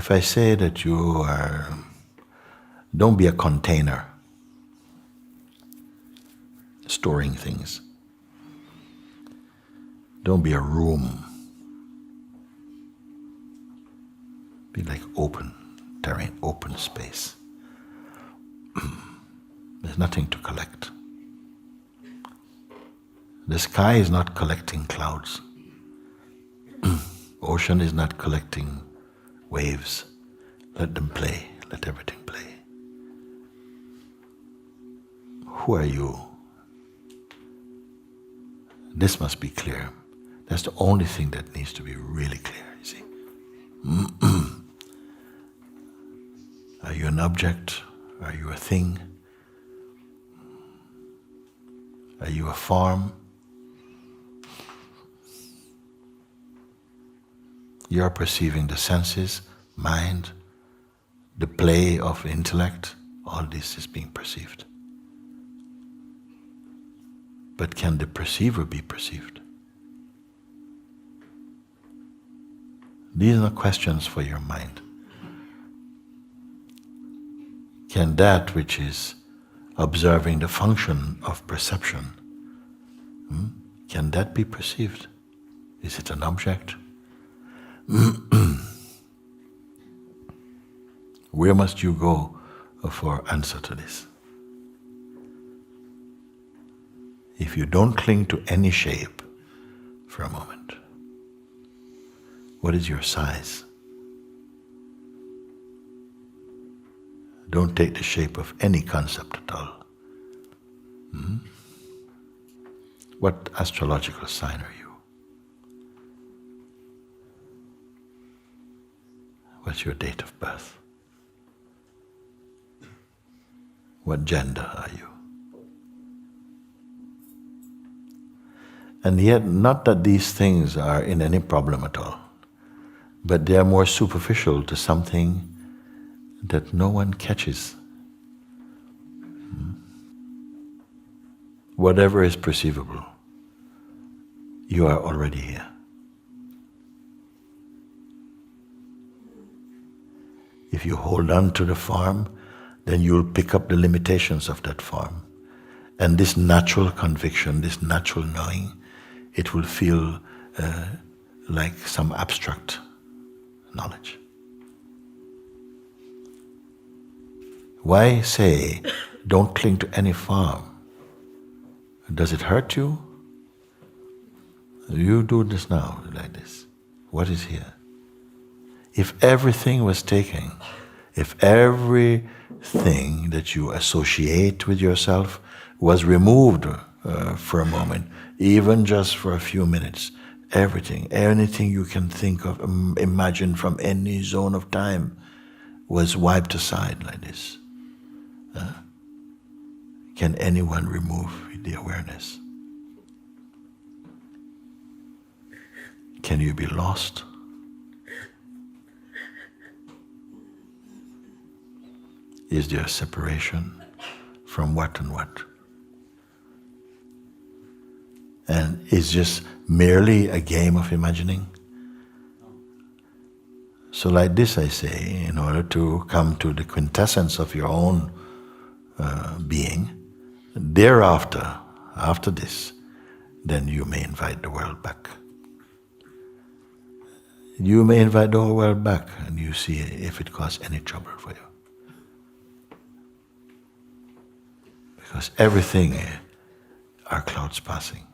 If I say that don't be a container storing things. Don't be a room. Be like open terrain, open space. There's nothing to collect. The sky is not collecting clouds. Ocean is not collecting waves. Let them play. Let everything play. Who are you? This must be clear. That's the only thing that needs to be really clear, you see. Are you an object? Are you a thing? Are you a form? You are perceiving the senses, mind, the play of intellect. All this is being perceived. But can the perceiver be perceived? These are questions for your mind. Can that which is observing the function of perception, can that be perceived? Is it an object? Where must you go for answer to this? If you don't cling to any shape for a moment, what is your size? Don't take the shape of any concept at all. What astrological sign are you? What's your date of birth? What gender are you? And yet, not that these things are in any problem at all, but they are more superficial to something that no one catches. Whatever is perceivable, you are already here. If you hold on to the form, then you'll pick up the limitations of that form. And this natural conviction, this natural knowing, it will feel like some abstract knowledge. Why say, don't cling to any form? Does it hurt you? You do this now, like this. What is here? If everything was taken, if everything that you associate with yourself was removed for a moment, even just for a few minutes, everything, anything you can think of, imagine from any zone of time, was wiped aside like this. Can anyone remove the awareness? Can you be lost? Is there a separation from what and what? And is just merely a game of imagining? So like this I say, in order to come to the quintessence of your own being, thereafter, after this, then you may invite the world back. You may invite the whole world back and you see if it causes any trouble for you. Because everything are clouds passing.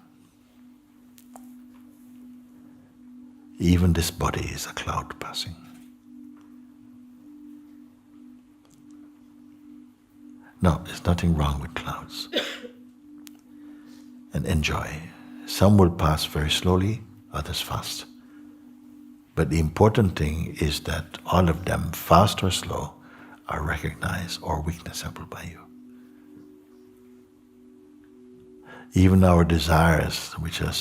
Even this body is a cloud passing. No, there's nothing wrong with clouds. And enjoy. Some will pass very slowly, others fast. But the important thing is that all of them, fast or slow, are recognized or witnessable by you. Even our desires, which are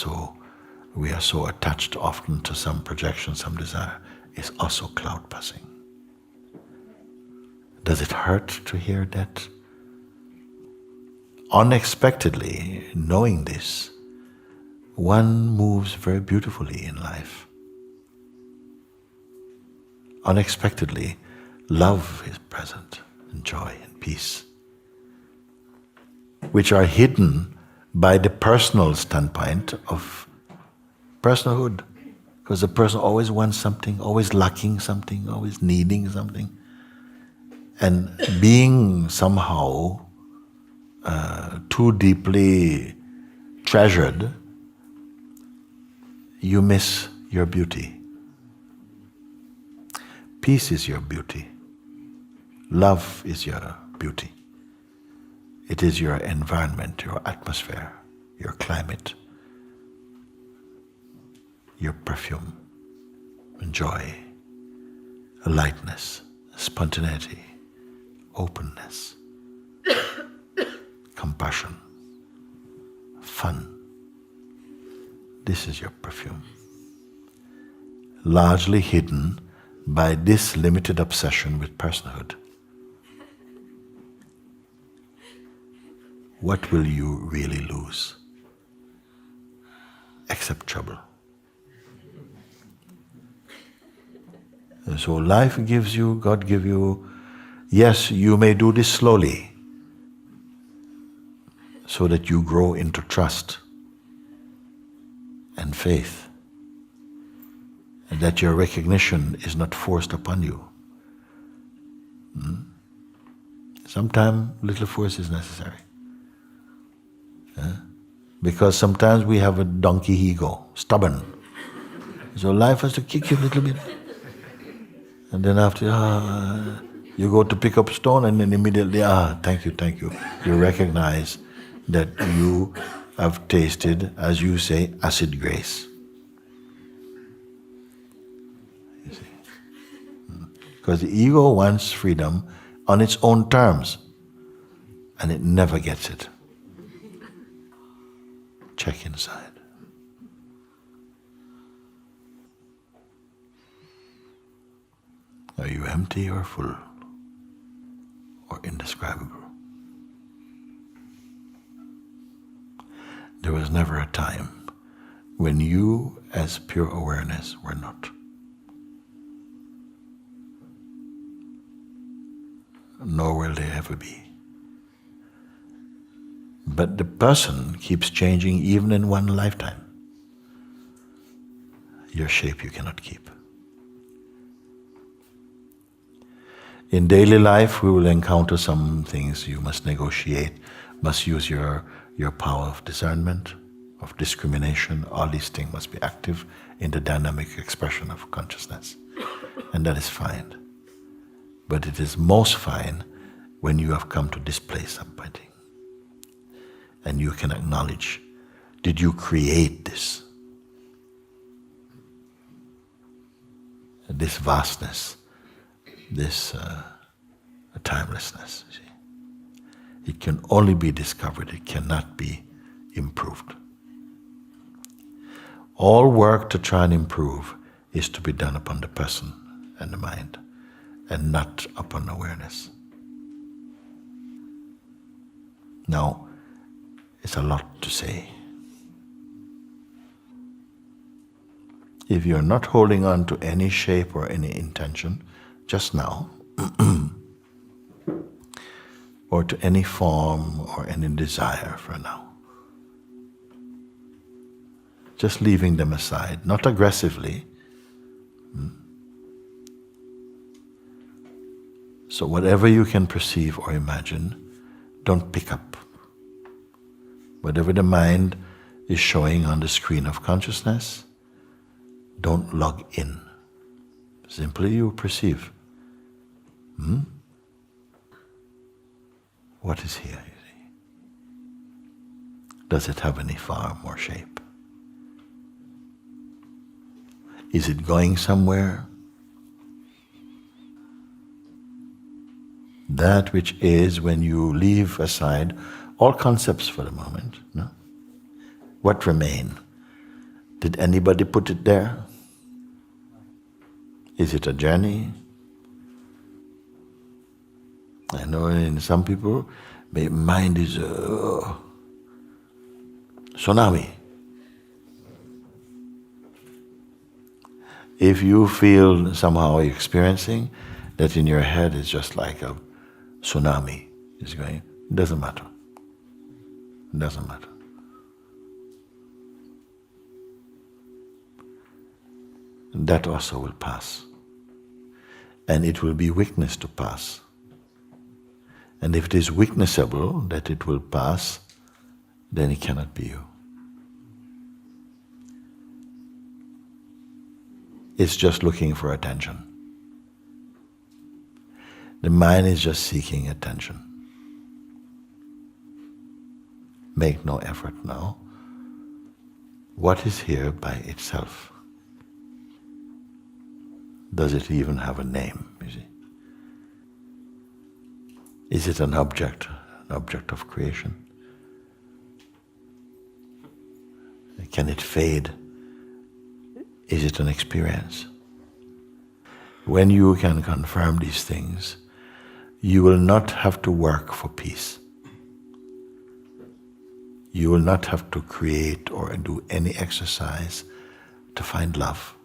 we are so attached often to some projection, some desire, is also cloud passing. Does it hurt to hear that? Unexpectedly, knowing this, one moves very beautifully in life. unexpectedly, love is present, and joy and peace, which are hidden by the personal standpoint of personhood. Because the person always wants something, always lacking something, always needing something. And being somehow too deeply treasured, you miss your beauty. Peace is your beauty. Love is your beauty. It is your environment, your atmosphere, your climate, your perfume, and joy, a lightness, a spontaneity, openness, compassion, fun. This is your perfume. Largely hidden by this limited obsession with personhood. What will you really lose? Except trouble. And so life gives you, God gives you, yes, you may do this slowly so that you grow into trust and faith, and that your recognition is not forced upon you. Sometimes little force is necessary. Because sometimes we have a donkey ego, stubborn. So life has to kick you a little bit. And then after, you go to pick up stone and then immediately, thank you. You recognize that you have tasted, as you say, acid grace. You see? Because the ego wants freedom on its own terms, and it never gets it. Check inside. Are you empty or full or indescribable? There was never a time when you, as pure awareness, were not. Nor will there ever be. But the person keeps changing even in one lifetime. Your shape you cannot keep. In daily life, we will encounter some things you must negotiate, must use your power of discernment, of discrimination. All these things must be active in the dynamic expression of consciousness. And that is fine. But it is most fine when you have come to display something. And you can acknowledge, did you create this? This vastness, this timelessness. You see. It can only be discovered, it cannot be improved. All work to try and improve is to be done upon the person and the mind, and not upon awareness. Now, it's a lot to say. If you're not holding on to any shape or any intention just now, or to any form or any desire for now, just leaving them aside, not aggressively. So whatever you can perceive or imagine, don't pick up. Whatever the mind is showing on the screen of consciousness, don't log in. Simply you perceive. What is here, you see? Does it have any form or shape? Is it going somewhere? That which is, when you leave aside all concepts for the moment, no? What remain? Did anybody put it there? Is it a journey? I know in some people, mind is a tsunami. If you feel somehow experiencing that in your head it's just like a tsunami is going, it doesn't matter. It doesn't matter. That also will pass. And it will be weakness to pass. And if it is witnessable that it will pass, then it cannot be you. It's just looking for attention. The mind is just seeking attention. Make no effort now. What is here by itself? Does it even have a name, you see? Is it an object of creation? Can it fade? Is it an experience? When you can confirm these things, you will not have to work for peace. You will not have to create or do any exercise to find love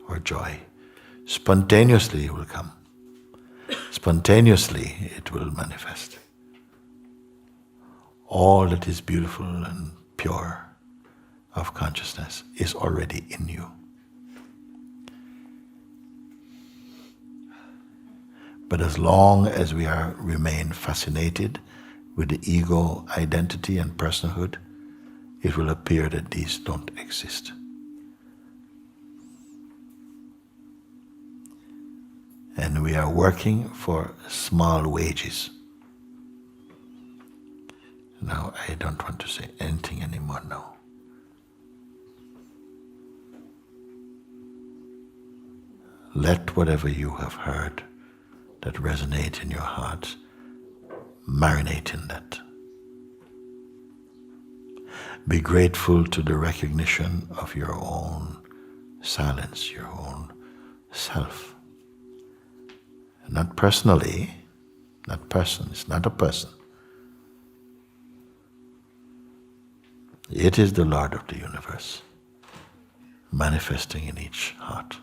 or joy. Spontaneously it will come. Spontaneously it will manifest. All that is beautiful and pure of consciousness is already in you. But as long as we remain fascinated with the ego, identity and personhood, it will appear that these don't exist. And we are working for small wages. Now, I don't want to say anything anymore now. Let whatever you have heard that resonate in your heart marinate in that. Be grateful to the recognition of your own silence, your own self. Not personally, not person, it's not a person. It is the Lord of the universe, manifesting in each heart.